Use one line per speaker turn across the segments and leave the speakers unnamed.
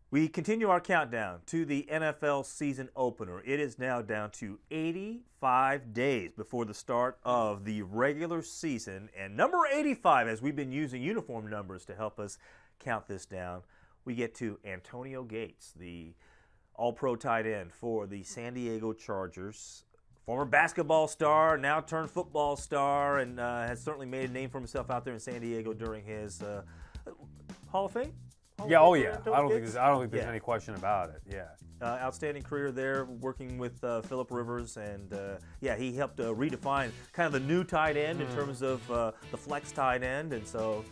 We continue our countdown to the NFL season opener. It is now down to 85 days before the start of the regular season. And number 85, as we've been using uniform numbers to help us count this down, we get to Antonio Gates, the all-pro tight end for the San Diego Chargers. Former basketball star, now turned football star, and has certainly made a name for himself out there in San Diego during his Hall of Fame.
Yeah, oh yeah. I don't think there's any question about it. Yeah.
Outstanding career there, working with Phillip Rivers, and he helped redefine kind of the new tight end in terms of the flex tight end, and so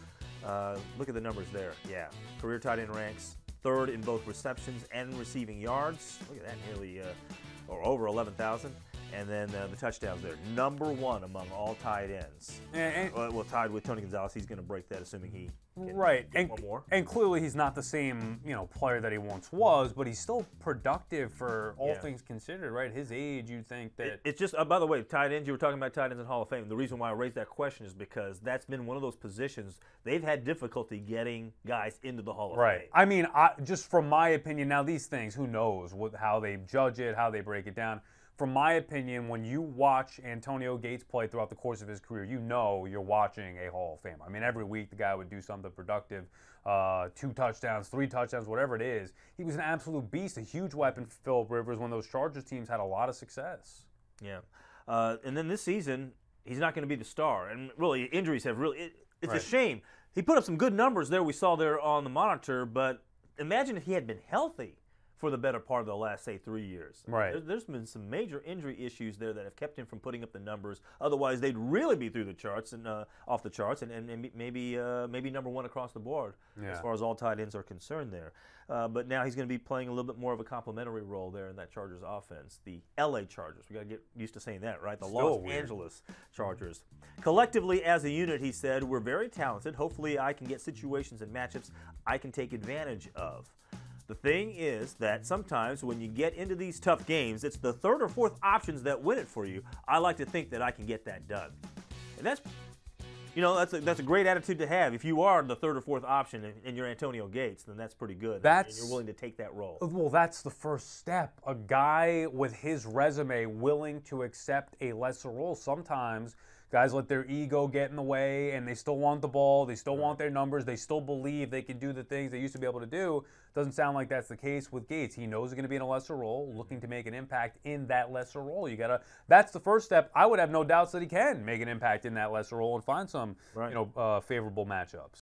look at the numbers there. Yeah, career tight end ranks third in both receptions and receiving yards. Look at that, nearly or over 11,000. And then the touchdowns there, number one among all tight ends. Well, tied with Tony Gonzalez. He's going to break that, assuming he can get one more.
And clearly, he's not the same player that he once was, but he's still productive for all things considered, right? His age, you'd think that
it's just. By the way, tight ends. You were talking about tight ends in Hall of Fame. The reason why I raised that question is because that's been one of those positions they've had difficulty getting guys into the Hall of Fame.
Right. I mean, just from my opinion, now these things, who knows how they judge it, how they break it down. From my opinion, when you watch Antonio Gates play throughout the course of his career, you know you're watching a Hall of Fame. I mean, every week the guy would do something productive, 2 touchdowns, 3 touchdowns, whatever it is. He was an absolute beast, a huge weapon for Phillip Rivers when those Chargers teams had a lot of success.
Yeah. And then this season, he's not going to be the star. And really, injuries have really it's a shame. He put up some good numbers there we saw there on the monitor, but imagine if he had been healthy for the better part of the last, say, 3 years.
Right.
There's been some major injury issues there that have kept him from putting up the numbers. Otherwise, they'd really be through the charts and off the charts, and maybe number one across the board as far as all tight ends are concerned there. But now he's going to be playing a little bit more of a complementary role there in that Chargers offense. The L.A. Chargers. We got to get used to saying that, right? The Los Angeles Chargers. Collectively, as a unit, he said, we're very talented. Hopefully, I can get situations and matchups I can take advantage of. The thing is that sometimes when you get into these tough games, it's the third or fourth options that win it for you. I like to think that I can get that done. And that's a great attitude to have. If you are the third or fourth option and you're Antonio Gates, then that's pretty good. And you're willing to take that role.
Well, that's the first step. A guy with his resume willing to accept a lesser role. Sometimes guys let their ego get in the way, and they still want the ball. They still want their numbers. They still believe they can do the things they used to be able to do. Doesn't sound like that's the case with Gates. He knows he's going to be in a lesser role, looking to make an impact in that lesser role. That's the first step. I would have no doubts that he can make an impact in that lesser role and find some, favorable matchups.